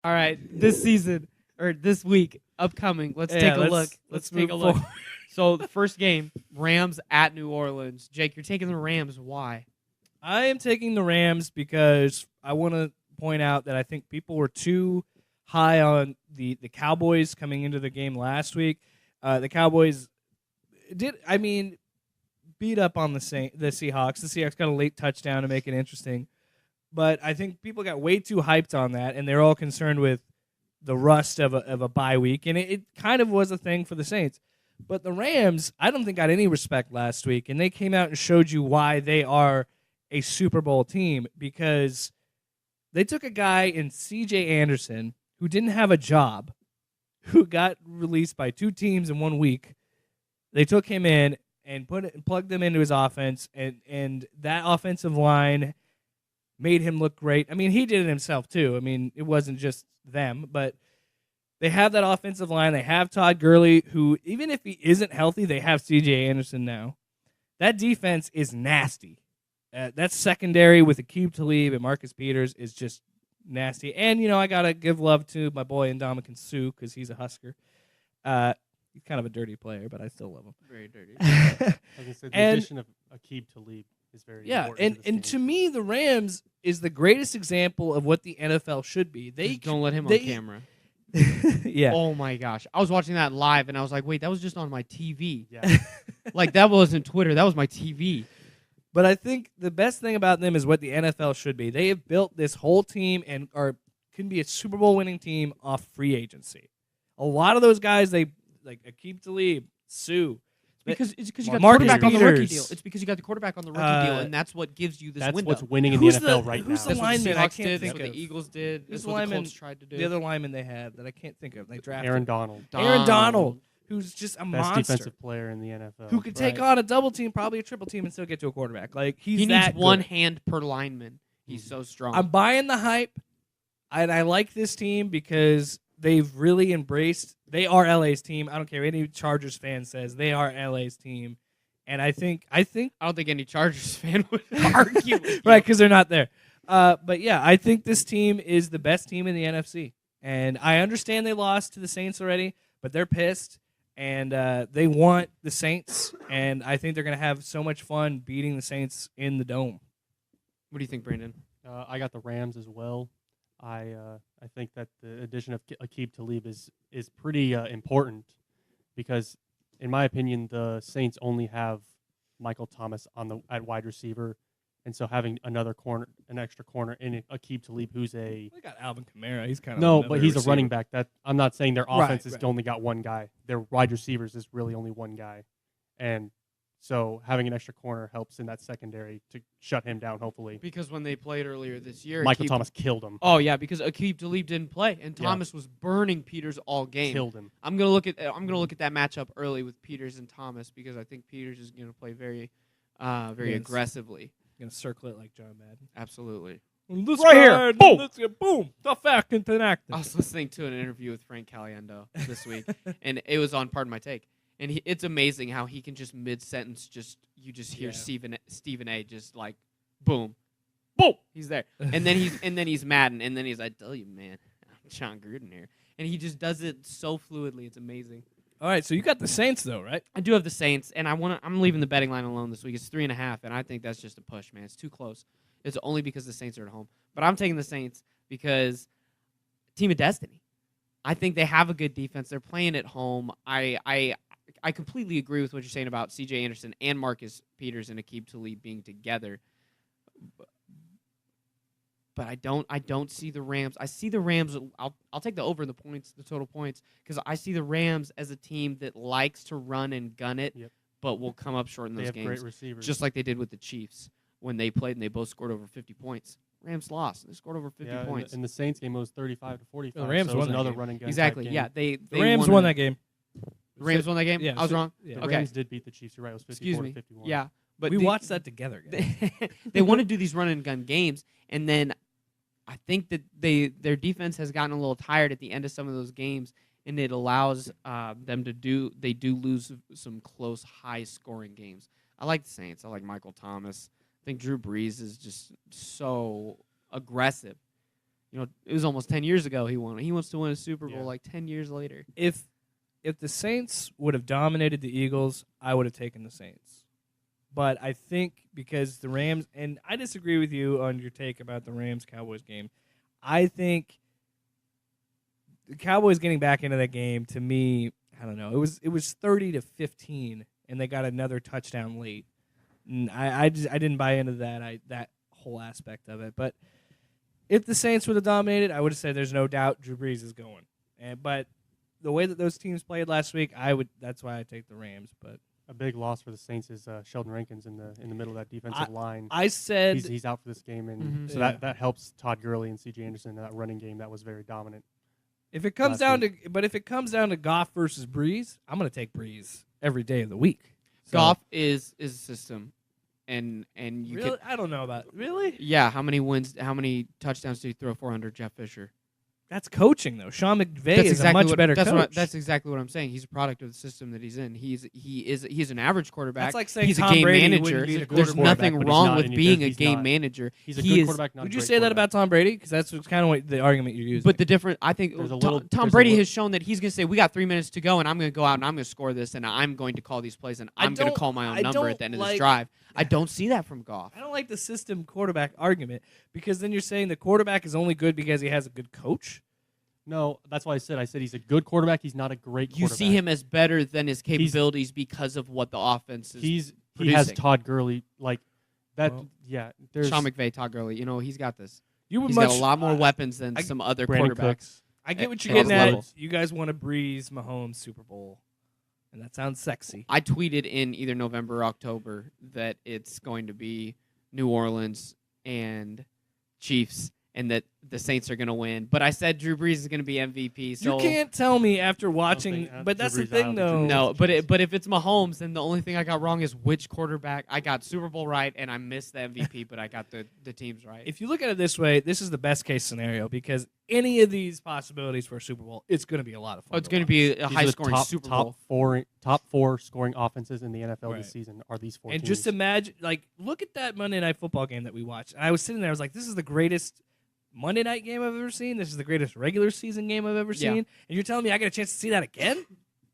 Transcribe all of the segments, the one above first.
All right, this season or this week upcoming. Let's take a look. Let's take a look. So the first game, Rams at New Orleans. Jake, you're taking the Rams. Why? I am taking the Rams because I want to point out that I think people were too high on the Cowboys coming into the game last week. The Cowboys beat up on the Seahawks. The Seahawks got a late touchdown to make it interesting. But I think people got way too hyped on that, and they're all concerned with the rust of a bye week. And it kind of was a thing for the Saints. But the Rams, I don't think got any respect last week, and they came out and showed you why they are a Super Bowl team, because they took a guy in C.J. Anderson who didn't have a job, who got released by two teams in 1 week. They took him in and plugged them into his offense, and that offensive line made him look great. I mean, he did it himself too. I mean, it wasn't just them, but they have that offensive line. They have Todd Gurley, who, even if he isn't healthy, they have C.J. Anderson now. That defense is nasty. That secondary with Aqib Talib and Marcus Peters is just nasty. And, I got to give love to my boy Ndamukong Suh because he's a Husker. He's kind of a dirty player, but I still love him. Very dirty. I was gonna say, the addition of Aqib Talib is very important. And to me, the Rams is the greatest example of what the NFL should be. They Just don't let him on camera. Yeah. Oh my gosh, I was watching that live, and I was like, wait, that was just on my TV. Yeah. Like that wasn't Twitter. That was my TV. But I think the best thing about them is what the NFL should be. They have built this whole team and can be a Super Bowl winning team off free agency. A lot of those guys, they like Aqib Talib, Suh. It's because you got the Marcus quarterback on the rookie Peters. deal. It's because you got the quarterback on the rookie deal, and that's what gives you this That's window. what's winning in Who's the NFL the- right who's now. the That's what the lineman I Seahawks can't did. think That's what of? the Eagles did. Who's That's what the lineman- Colts tried to do. The other lineman they have that I can't think of. They drafted Aaron Donald, Aaron Donald, who's just a best monster. defensive player in the NFL. Who could take on a double team, probably a triple team, and still get to a quarterback. Like He he's needs that one good. hand per lineman. He's so strong. I'm buying the hype, and I like this team because they've really embraced. They are LA's team. I don't care what any Chargers fan says. They are LA's team, and I think I don't think any Chargers fan would argue with you. right because they're not there. But yeah, I think this team is the best team in the NFC, and I understand they lost to the Saints already, but they're pissed. And they want the Saints, and I think they're going to have so much fun beating the Saints in the Dome. What do you think, Brandon? I got the Rams as well. I think that the addition of Aqib Talib is pretty important because, in my opinion, the Saints only have Michael Thomas at wide receiver, and so having an extra corner in Aqib Talib, who's They got Alvin Kamara. He's kind of no, another but he's receiver. a running back. That I'm not saying their Right, offense has right. only got one guy. Their wide receivers is really only one guy, and so having an extra corner helps in that secondary to shut him down. Hopefully, Because when they played earlier this year, Michael Thomas killed him. Oh yeah, because Aqib Talib didn't play, and Yeah. Thomas was burning Peters all game. Killed him. I'm gonna look at that matchup early with Peters and Thomas because I think Peters is gonna play very Yes. aggressively. Going to circle it like John Madden. Absolutely. This Right here. Boom. Boom. Boom. The fact and I was listening to an interview with Frank Caliendo this week, and it was on Pardon My Take. And it's amazing how he can just mid-sentence you just hear Yeah. Stephen A. just like boom, boom, he's there, and then he's Madden, and then he's I tell you man, I'm John Gruden here, and he just does it so fluidly. It's amazing. All right, so you got the Saints, though, right? I do have the Saints, and I'm leaving the betting line alone this week. It's 3.5, and I think that's just a push, man. It's too close. It's only because the Saints are at home, but I'm taking the Saints because team of destiny. I think they have a good defense. They're playing at home. I completely agree with what you're saying about C.J. Anderson and Marcus Peters and Aqib Talib being together. But I don't see the Rams. I see the Rams. I'll take the over in the points, the total points, because I see the Rams as a team that likes to run and gun it, but will come up short in They those have games. great receivers. Just like they did with the Chiefs when they played and they both scored over 50 points. Rams lost. They scored over 50 points. In the Saints game, it was 35-45. The Rams so it was won that another game. run and gun. Exactly. type game. Yeah, they The Rams won that game. The Rams won that game. Yeah, I was wrong. Yeah. The Okay. Rams did beat the Chiefs. You're right. It was 54 Excuse me. to 51. Yeah, but we the- watched that together, guys. they want to do these run and gun games, and then I think that their defense has gotten a little tired at the end of some of those games, and it allows them to lose some close, high scoring games. I like the Saints. I like Michael Thomas. I think Drew Brees is just so aggressive, it was almost 10 years ago he won. He wants to win a Super Bowl Yeah. like 10 years later. If the Saints would have dominated the Eagles, I would have taken the Saints. But I think because the Rams, and I disagree with you on your take about the Rams-Cowboys game. I think the Cowboys getting back into that game, to me, I don't know. It was 30-15, and they got another touchdown late. And I didn't buy into that whole aspect of it. But if the Saints would have dominated, I would have said there's no doubt Drew Brees is going. But the way that those teams played last week, that's why I take the Rams. But A big loss for the Saints is Sheldon Rankins in the middle of that defensive line. I said He's out for this game, and Mhm. so Yeah. that helps Todd Gurley and C.J. Anderson in that running game that was very dominant. if it comes last down to Goff versus Breeze, I'm going to take Breeze every day of the week. So- Goff is a system, and you Really? could, I don't know about really. yeah. How many touchdowns did he throw for under Jeff Fisher? That's coaching though. Sean McVay is a much better coach. That's exactly what I'm saying. He's a product of the system that he's in. He's an average quarterback. That's like saying he's Tom a game Brady manager. wouldn't be the There's quarterback, nothing but he's wrong not with any being good. a He's game not. manager. He's a He good is- quarterback, not a Would you great say that quarterback. about Tom Brady? Because that's kind of what the argument you're using. But the different, I think There's a Tom, little- Tom there's a Brady little- has shown that he's going to say, "We got 3 minutes to go, and I'm going to go out and I'm going to score this, and I'm going to call these plays, and I I'm going don't- to call my I own number don't at the end of like- this drive." I don't see that from Goff. I don't like the system quarterback argument because then you're saying the quarterback is only good because he has a good coach. No, that's why I said he's a good quarterback. He's not a great You quarterback. see him as better than his capabilities because of what the offense is. He has producing. Todd Gurley like that. Well, yeah, there's Sean McVay, Todd Gurley. He's got this. You would He's much got a lot more I- weapons than I- some other Brandon quarterbacks. Cooks. I get what you're at getting his at. level. You guys want to Breeze Mahomes Super Bowl, and that sounds sexy. I tweeted in either November or October that it's going to be New Orleans and Chiefs, and that the Saints are going to win. But I said Drew Brees is going to be MVP. So You can't tell me after watching, think- but that's the Drew Brees, I thing don't think Drew though. Brees- no. But if it's Mahomes, then the only thing I got wrong is which quarterback. I got Super Bowl right, and I missed the MVP, but I got the teams right. If you look at it this way, this is the best case scenario because any of these possibilities for a Super Bowl, it's going to be a lot of fun. Oh, it's going to be a These high are the scoring top, Super top Bowl. top four scoring offenses in the NFL Right. this season are these four And teams. just imagine, look at that Monday Night Football game that we watched. And I was sitting there, I was like, this is the greatest Monday night game I've ever seen. This is the greatest regular season game I've ever Yeah. seen. And you're telling me I get a chance to see that again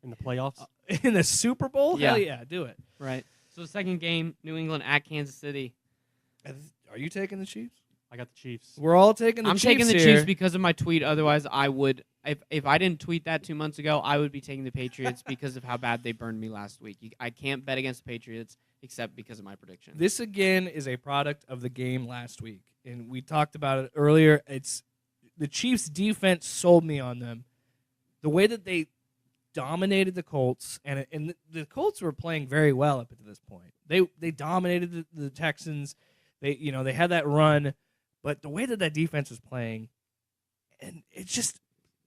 in the playoffs. in the Super Bowl? Yeah. Hell yeah, do it. Right. So the second game, New England at Kansas City. Are you taking the Chiefs? I got the Chiefs. We're all taking the I'm Chiefs taking the here. Chiefs because of my tweet. Otherwise, I would. If I didn't tweet that 2 months ago, I would be taking the Patriots because of how bad they burned me last week. I can't bet against the Patriots except because of my prediction. This again is a product of the game last week, and we talked about it earlier. It's the Chiefs' defense sold me on them. The way that they dominated the Colts, and the Colts were playing very well up to this point. They dominated the Texans. They had that run, but the way that defense was playing, and it's just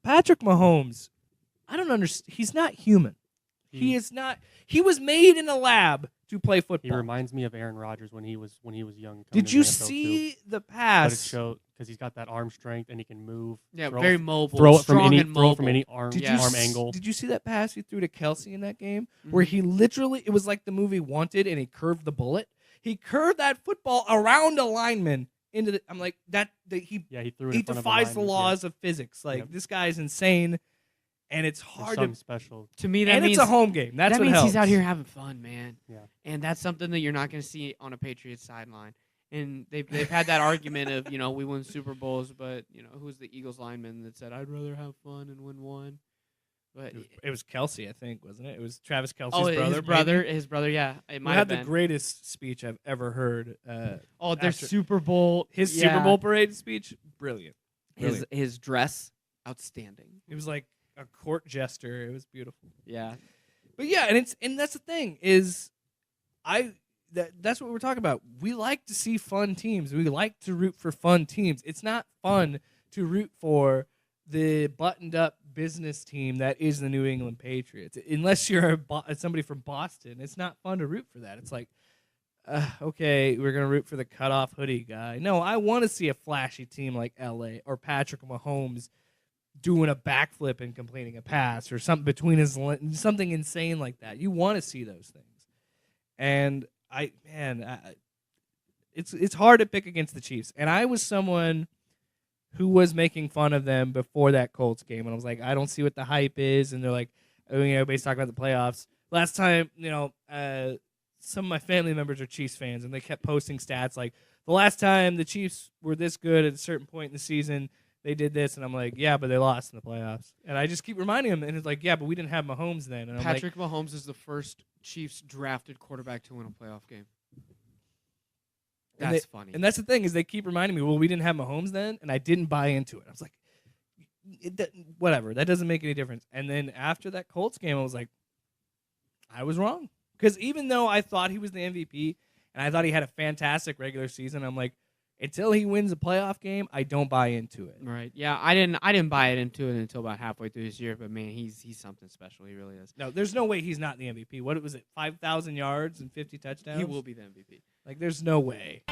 Patrick Mahomes. I don't understand. He's not human. He is not. He was made in a lab to play He football. reminds me of Aaron Rodgers when he was young. coming Did into you the NFL too. see the But it pass? showed because he's got that arm strength and he can move. Yeah, throw, very mobile. throw it strong from any and mobile. arm Did Yeah. you arm s- angle. Did you see that pass he threw to Kelsey in that game, where Mhm. he literally it was like the movie Wanted, and he curved the bullet. He curved that football around a lineman into the. I'm like that. He Yeah, he threw it. he in front defies of the a lineman. laws of physics. Like Yep. this guy's insane, and it's There's hard something to. special. To me, that And means it's a home game. That's that what means helps. he's out here having fun, man. Yeah. And that's something that you're not going to see on a Patriots sideline. And they've had that argument of we win Super Bowls, but who's the Eagles lineman that said I'd rather have fun and win one. But It was Kelsey, I think, wasn't it? It was Travis Kelsey's oh, brother. his brother, yeah, it Who might had have the been. greatest speech I've ever heard. Oh, their after- Super Bowl, His yeah. Super Bowl parade speech, brilliant. his dress, outstanding. It was like a court jester. It was beautiful. Yeah, But yeah, and that's the thing is, that's what we're talking about. We like to see fun teams. We like to root for fun teams. It's not fun to root for the buttoned up business team that is the New England Patriots. Unless you're somebody from Boston, it's not fun to root for that. It's like, okay, we're gonna root for the cutoff hoodie guy. No, I want to see a flashy team like LA or Patrick Mahomes doing a backflip and completing a pass or something between something insane like that. You want to see those things, and it's hard to pick against the Chiefs. And I was someone who was making fun of them before that Colts game, and I was like, I don't see what the hype is, and they're like, everybody's talking about the playoffs. Last time, some of my family members are Chiefs fans, and they kept posting stats like the last time the Chiefs were this good at a certain point in the season, they did this, and I'm like, yeah, but they lost in the playoffs. And I just keep reminding them, and it's like, yeah, but we didn't have Mahomes then. And I'm Patrick Mahomes is the first Chiefs drafted quarterback to win a playoff game. That's funny. And that's the thing is they keep reminding me, well, we didn't have Mahomes then, and I didn't buy into it. I was like, whatever, that doesn't make any difference. And then after that Colts game, I was like, I was wrong. Because even though I thought he was the MVP and I thought he had a fantastic regular season, I'm like, until he wins a playoff game, I don't buy into it. Right. Yeah, I didn't buy it into it until about halfway through his year, but man, he's something special. He really is. No, there's no way he's not the MVP. What was it? 5,000 yards and 50 touchdowns? He will be the MVP. Like, there's no way.